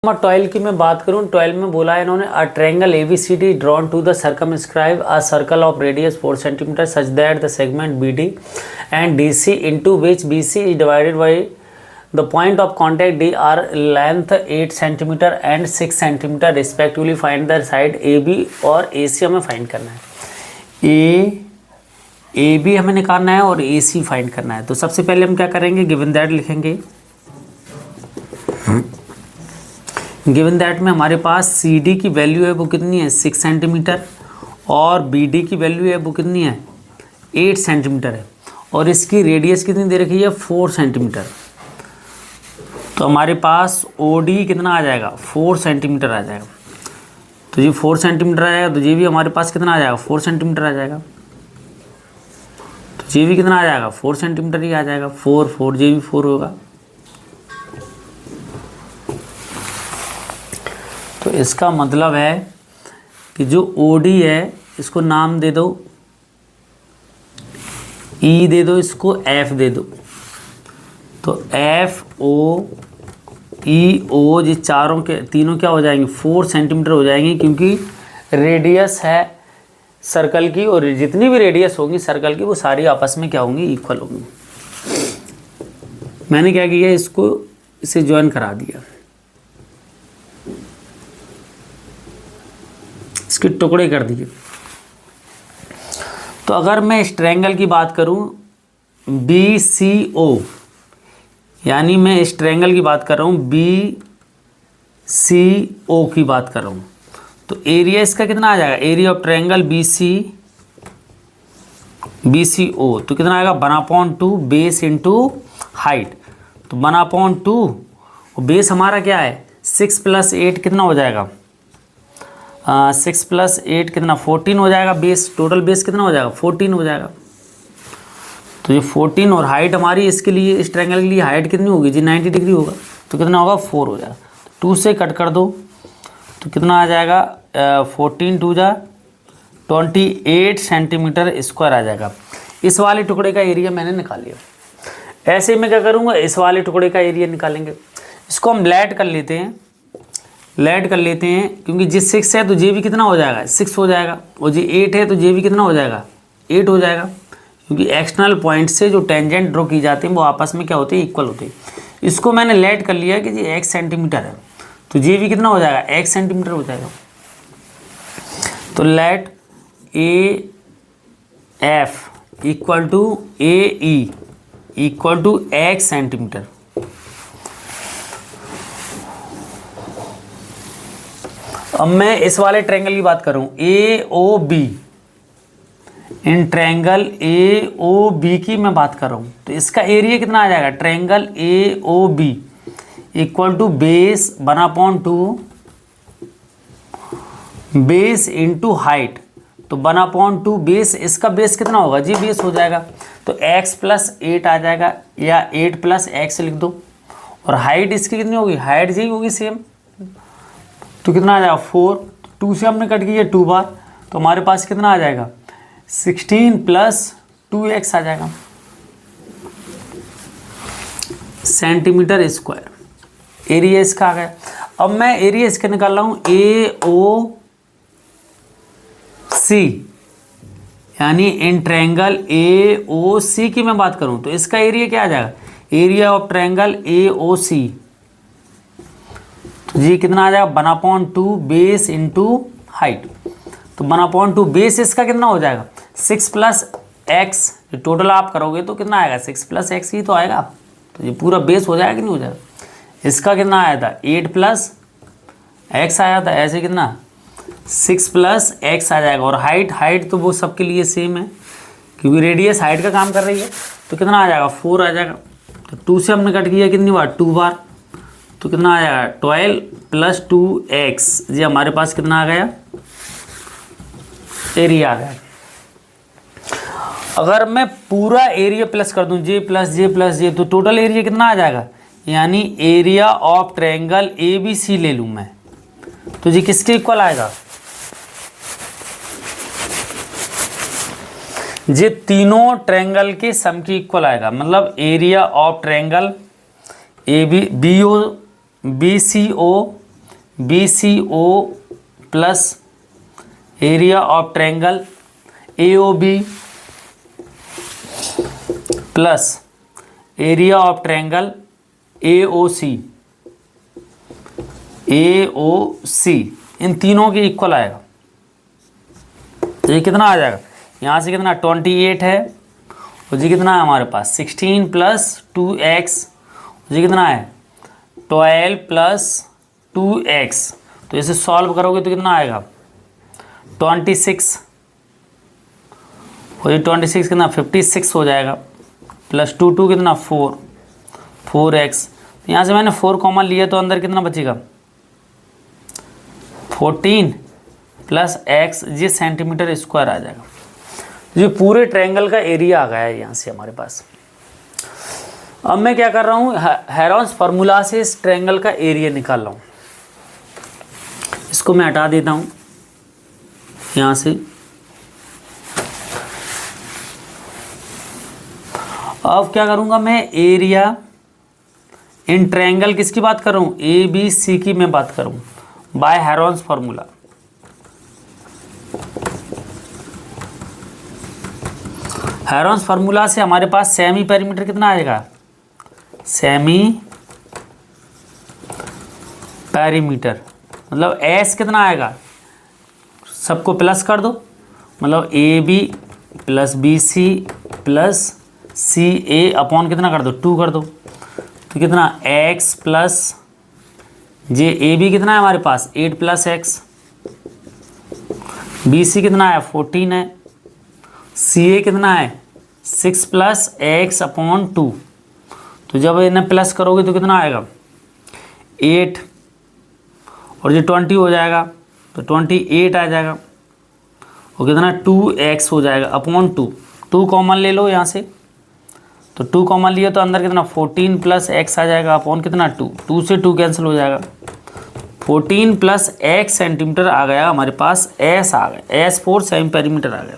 Number 12 की मैं बात करूं, 12 में बोला है इन्होंने a triangle ABCD drawn to the circumscribe a circle of radius 4 centimetre such that the segment BD and DC into which BC is divided by the point of contact D are length 8 centimetre and 6 centimetre respectively find the side AB और AC हमें find करना है। AB हमें निकालना है और AC find करना है। तो सबसे पहले हम क्या करेंगे, गिवन दैट लिखेंगे। गिवन दैट में हमारे पास CD की वैल्यू है वो कितनी है 6 सेंटीमीटर और BD की वैल्यू है वो कितनी है 8 सेंटीमीटर है और इसकी रेडियस कितनी दे रखी है 4 सेंटीमीटर। तो हमारे पास OD कितना आ जाएगा 4 सेंटीमीटर आ जाएगा। तो ये 4 सेंटीमीटर आ जाएगा, तो ये भी हमारे पास कितना आ जाएगा 4 सेंटीमीटर आ जाएगा। तो ये भी कितना आ जाएगा 4 सेंटीमीटर ही आ जाएगा। 4 ये भी 4 होगा। तो इसका मतलब है कि जो OD है इसको नाम दे दो E दे दो, इसको F दे दो। तो FO EO ये तीनों क्या हो जाएंगे 4 सेंटीमीटर हो जाएंगे, क्योंकि रेडियस है सर्कल की और जितनी भी रेडियस होगी सर्कल की वो सारी आपस में क्या होंगी इक्वल होंगी। मैंने क्या किया इसे ज्वाइन करा दिया, इसके टुकड़े कर दिए। तो अगर मैं इस ट्रायंगल की बात करूं BCO, यानी मैं इस ट्रायंगल की बात कर रहा हूं BCO की बात कर रहा हूं, तो एरिया इसका कितना आ जाएगा, एरिया ऑफ ट्रायंगल BCO तो कितना आएगा 1/2 बेस इंटू हाइट। तो 1/2 और बेस हमारा क्या है 6 + 8 कितना हो जाएगा 6 + 8 कितना 14 हो जाएगा। बेस टोटल बेस कितना हो जाएगा 14 हो जाएगा। तो ये 14 और हाइट हमारी इसके लिए इस ट्रायंगल के लिए हाइट कितनी होगी जी 90 डिग्री होगा। तो कितना होगा 4 हो जाएगा। 2 से कट कर दो तो कितना आ जाएगा 14 2 जा 28 सेंटीमीटर स्क्वायर आ जाएगा। इस वाले टुकड़े का एरिया मैंने निकाल लिया। ऐसे मैं क्या करूँगा इस वाले टुकड़े का एरिया निकालेंगे। इसको हम लेट कर लेते हैं, क्योंकि जी 6 है तो जे भी कितना हो जाएगा 6 हो जाएगा, और जी 8 है तो जे भी कितना हो जाएगा 8 हो जाएगा, क्योंकि एक्सटर्नल पॉइंट से जो टेंजेंट ड्रॉ की जाती है वो आपस में क्या होती है इक्वल होती है। इसको मैंने लेट कर लिया कि जी x सेंटीमीटर है तो जे भी कितना हो जाएगा x सेंटीमीटर हो जाएगा। तो let AF equal to AE equal to x centimetre. अब मैं इस वाले ट्रायंगल की बात करूं AOB, इन ट्रायंगल AOB की मैं बात कर रहा हूं, तो इसका एरिया कितना आ जाएगा triangle AOB equal to base 1/2 base into height. तो 1/2 बेस, इसका बेस कितना होगा जी बेस हो जाएगा तो x + 8 आ जाएगा, या 8 + x लिख दो। और हाइट इसकी कितनी होगी, हाइट जी होगी सेम, तो कितना आ जाएगा 4। 2 से हमने कट किया 2 बार, तो हमारे पास कितना आ जाएगा 16 + 2x आ जाएगा सेंटीमीटर स्क्वायर। एरिया इसका आ गया। अब मैं एरिया इसका निकाल रहा हूँ AOC, यानी इन ट्रायंगल AOC की मैं बात करूँ तो इसका एरिया क्या आ जाएगा, एरिया ऑफ ट्रायंगल AOC। तो ये कितना आ जाएगा 1/2 बेस इंटू हाइट। तो 1/2 बेस इसका कितना हो जाएगा 6 + x, टोटल आप करोगे तो कितना आएगा 6 + x ही तो आएगा। तो ये पूरा बेस हो जाएगा कि नहीं हो जाएगा। इसका कितना आया था 8 + x आया था, ऐसे कितना 6 + x आ जाएगा। और हाइट तो वो सबके लिए सेम है, क्योंकि रेडियस हाइट का काम कर रही है। तो कितना आ जाएगा 4 आ जाएगा। तो 2 से हमने कट किया कितनी बार 2 बार, तो कितना आ जाएगा 12 + 2x। ये हमारे पास कितना आ गया एरिया आ गया। अगर मैं पूरा एरिया प्लस कर दूं J तो टोटल एरिया कितना आ जाएगा, यानी एरिया ऑफ ट्रायंगल ABC ले लूं मैं, तो जी किसके इक्वल आएगा, ये तीनों ट्रायंगल के सम की इक्वल आएगा। मतलब area of triangle BCO BCO plus area of triangle AOB plus area of triangle AOC इन तीनों के इक्वल आएगा। तो ये कितना आ जाएगा, यहाँ से कितना 28 है, और जी कितना है हमारे पास 16 प्लस 2x, जी कितना है 12 प्लस 2x। तो इसे सॉल्व करोगे तो कितना आएगा 26, और ये 26 कितना 56 हो जाएगा, प्लस 2 कितना 4x। तो यहाँ से मैंने 4 कॉमन लिया तो अंदर कितना बचेगा 14 प्लस x, ये सेंटीमीटर स्क्वायर आ जाएगा। ये पूरे ट्रायंगल का एरिया आ गया है यहाँ से हमारे पास। अब मैं क्या कर रहा हूँ, हेरोन्स फार्मूला से इस ट्रायंगल का एरिया निकाल रहा हूँ। इसको मैं हटा देता हूँ यहाँ से। अब क्या करूँगा मैं, एरिया इन ट्रायंगल किसकी बात कर रहा हूँ, ABC की मैं बात करूँ, by Heron's formula. Heron's formula से हमारे पास सेमी पेरीमीटर कितना आएगा, सेमी पेरीमीटर मतलब एस कितना आएगा, सबको प्लस कर दो, मतलब AB plus BC plus CA upon कितना कर दो 2 कर दो, तो कितना x प्लस जे AB कितना है हमारे पास 8 प्लस x, BC कितना है 14 है, CA कितना है 6 प्लस x अपॉन 2। तो जब इन्हें प्लस करोगे तो कितना आएगा 8, और ये 20 हो जाएगा तो 28 आ जाएगा, और कितना 2x हो जाएगा अपॉन 2 कॉमन ले लो यहाँ से, तो 2 कॉमन लिया तो अंदर कितना 14 प्लस x आ जाएगा अपॉन कितना 2 से 2 कैंसिल हो जाएगा, 14 प्लस x सेंटीमीटर आ गया हमारे पास, S आ गया, S फॉर सेमी पेरीमीटर आ गया।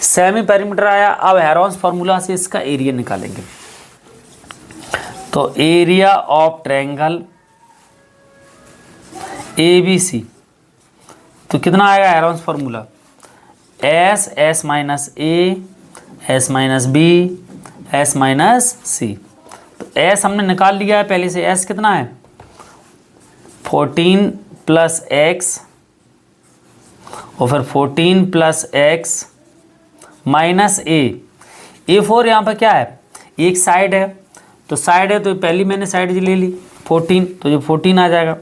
सेमी पेरीमीटर आया। अब हेरोन्स फार्मूला से इसका एरिया निकालेंगे। तो एरिया ऑफ ट्रायंगल ABC तो कितना आएगा Heron's formula, S minus A S minus B S minus C। तो S हमने निकाल लिया है पहले से, S कितना है 14 प्लस x और फिर 14 plus x minus A for यहाँ पर क्या है, एक साइड है, तो साइड है तो पहली मैंने साइड ले ली 14, तो ये 14 आ जाएगा।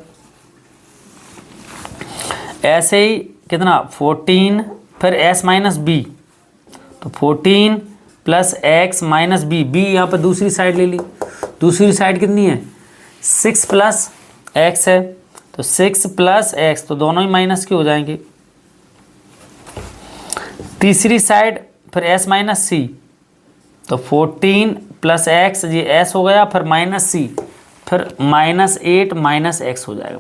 ऐसे ही कितना 14 फिर S माइनस B, तो 14 plus x minus B, B यहाँ पर दूसरी साइड ले ली, दूसरी साइड कितनी है 6 प्लस x है, तो 6 प्लस x तो दोनों ही माइनस के हो जाएंगे। तीसरी साइड फिर s माइनस C, तो 14 प्लस x ये s हो गया, फिर माइनस C, फिर माइनस 8 माइनस x हो जाएगा।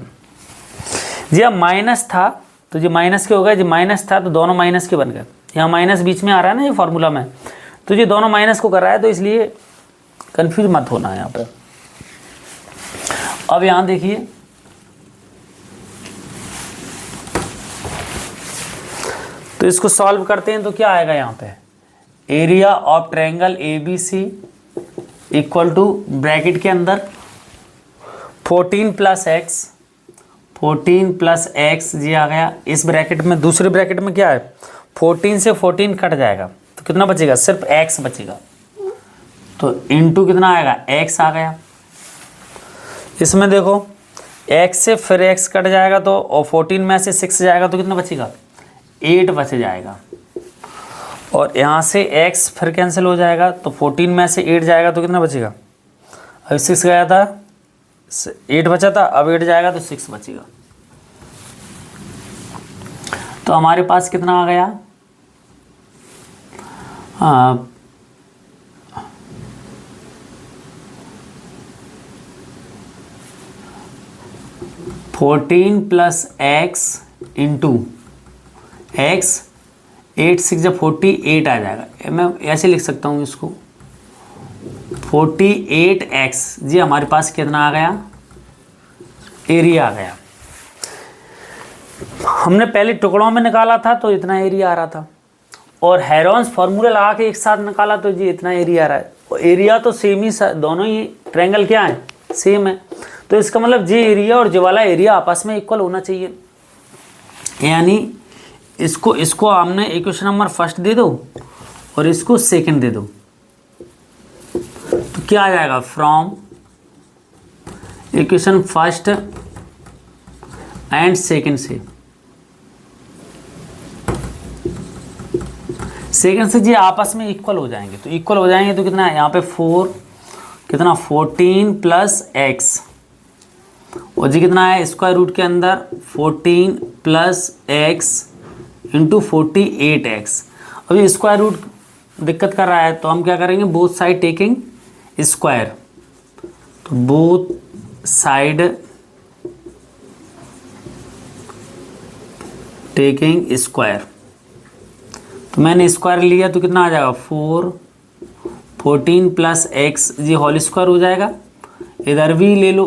जी अब माइनस था तो ये माइनस के हो गए, जो माइनस था तो दोनों माइनस के बन गए। यहाँ माइनस बीच में आ रहा है ना ये फॉर्मूला में, तो ये दोनों माइनस को कर रहा है, तो इसलिए कंफ्यूज मत होना है यहाँ पे। अब यहाँ देखिए, तो इसको सॉल्व करते हैं तो क्या आएगा यहाँ पे, area of triangle ABC equal to bracket के अंदर 14 प्लस x जी आ गया। इस ब्रैकेट में दूसरे ब्रैकेट में क्या है 14 से 14 कट जाएगा, तो कितना बचेगा सिर्फ x बचेगा, तो इनटू कितना आएगा x आ गया। इसमें देखो x से फिर x कट जाएगा, तो और 14 में से 6 जाएगा तो कितना बचेगा 8 बच जाएगा, और यहाँ से x फिर कैंसिल हो जाएगा, तो 14 में से 8 जाएगा तो कितना बचेगा, अभी 6 गया था 8 बचा था, अब 8 जाएगा तो 6 बचेगा। तो हमारे पास कितना आ गया, हाँ 14 प्लस x इंटू एक्स 8 6 जब 48 आ जाएगा। मैं ऐसे लिख सकता हूँ इसको 48x जी हमारे पास कितना आ गया एरिया आ गया। हमने पहले टुकड़ों में निकाला था तो इतना एरिया आ रहा था, और हेरोन्स फार्मूला लगा के एक साथ निकाला तो जी इतना एरिया आ रहा है। एरिया तो सेम ही, दोनों ही ट्रायंगल क्या है, सेम है। तो इसका मतलब जी एरिया और जी वाला एरिया आपस में इक्वल होना चाहिए, यानी इसको हमने इक्वेशन नंबर फर्स्ट दे दो और इसको सेकंड दे दो, तो क्या आ जाएगा, from equation first and second से जी आपस में इक्वल हो जाएंगे। तो इक्वल हो जाएंगे तो कितना है यहाँ पे 14 प्लस एक्स, और जी कितना है स्क्वायर रूट के अंदर 14 प्लस एक्स इंटू 48x। अभी स्क्वायर रूट दिक्कत कर रहा है तो हम क्या करेंगे, बोथ साइड टेकिंग स्क्वायर, तो बोथ साइड टेकिंग स्क्वायर, तो मैंने स्क्वायर लिया तो कितना आ जाएगा 14 प्लस एक्स जी होल स्क्वायर हो जाएगा। इधर भी ले लो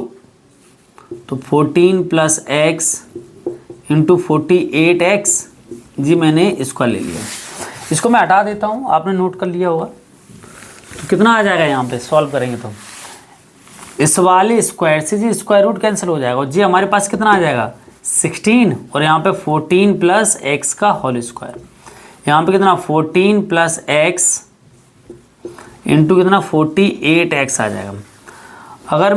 तो 14 प्लस एक्स इंटू 48x जी मैंने स्क्वायर ले लिया। इसको मैं हटा देता हूँ, आपने नोट कर लिया होगा। तो कितना आ जाएगा यहाँ पे सॉल्व करेंगे तो इस वाले स्क्वायर से जी स्क्वायर रूट कैंसिल हो जाएगा, और जी हमारे पास कितना आ जाएगा 16, और यहाँ पे 14 प्लस एक्स का होल स्क्वायर, यहाँ पे कितना 14 प्लस एक्स इंटू कितना 48x आ जाएगा। अगर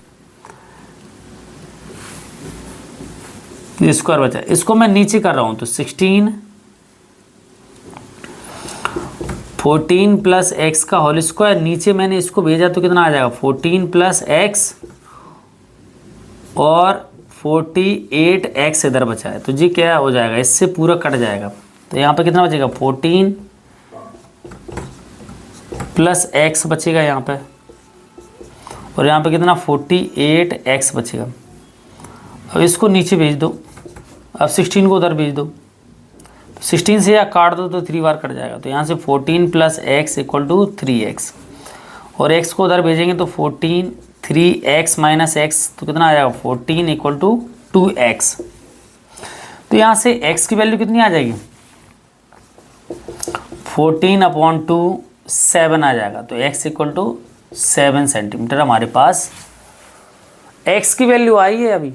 स्क्वायर बचा, इसको मैं नीचे कर रहा हूँ तो 14 प्लस एक्स का होल स्क्वायर, नीचे मैंने इसको भेजा तो कितना आ जाएगा 14 प्लस एक्स और 48x इधर बचा है, तो जी क्या हो जाएगा, इससे पूरा कट जाएगा। तो यहाँ पे कितना बचेगा 14 प्लस एक्स बचेगा यहाँ पे, और यहाँ पे कितना 48x बचेगा। अब इसको नीचे भेज दो, अब 16 को उधर भेज दो, 16 से या काट दो तो 3 बार कट जाएगा। तो यहाँ से 14 plus x equal to 3x, और x को उधर भेजेंगे तो 14 3x माइनस एक्स, तो कितना आ जाएगा 14 इक्वल टू 2x। तो यहाँ से x की वैल्यू कितनी आ जाएगी 14/2 7 आ जाएगा। तो x इक्वल टू 7 सेंटीमीटर हमारे पास x की वैल्यू आई है। अभी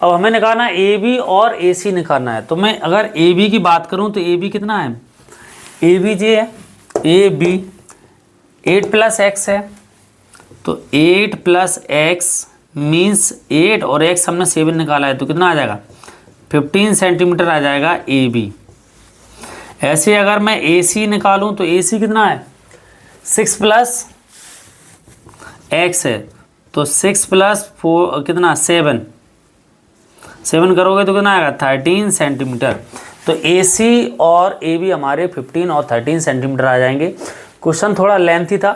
अब हमें निकालना ए बी और ए सी निकालना है। तो मैं अगर ए बी की बात करूं तो ए बी कितना है, ए बी जे है, ए बी 8 प्लस एक्स है, तो 8 प्लस एक्स मीन्स 8 और एक्स हमने 7 निकाला है, तो कितना आ जाएगा 15 सेंटीमीटर आ जाएगा ए बी। ऐसे अगर मैं ए सी निकालूं तो ए सी कितना है 6 प्लस एक्स है, तो 6 प्लस 4 कितना 7 करोगे तो कितना आएगा 13 सेंटीमीटर। तो ए सी और ए बी हमारे 15 और 13 सेंटीमीटर आ जाएंगे। क्वेश्चन थोड़ा लेंथी था,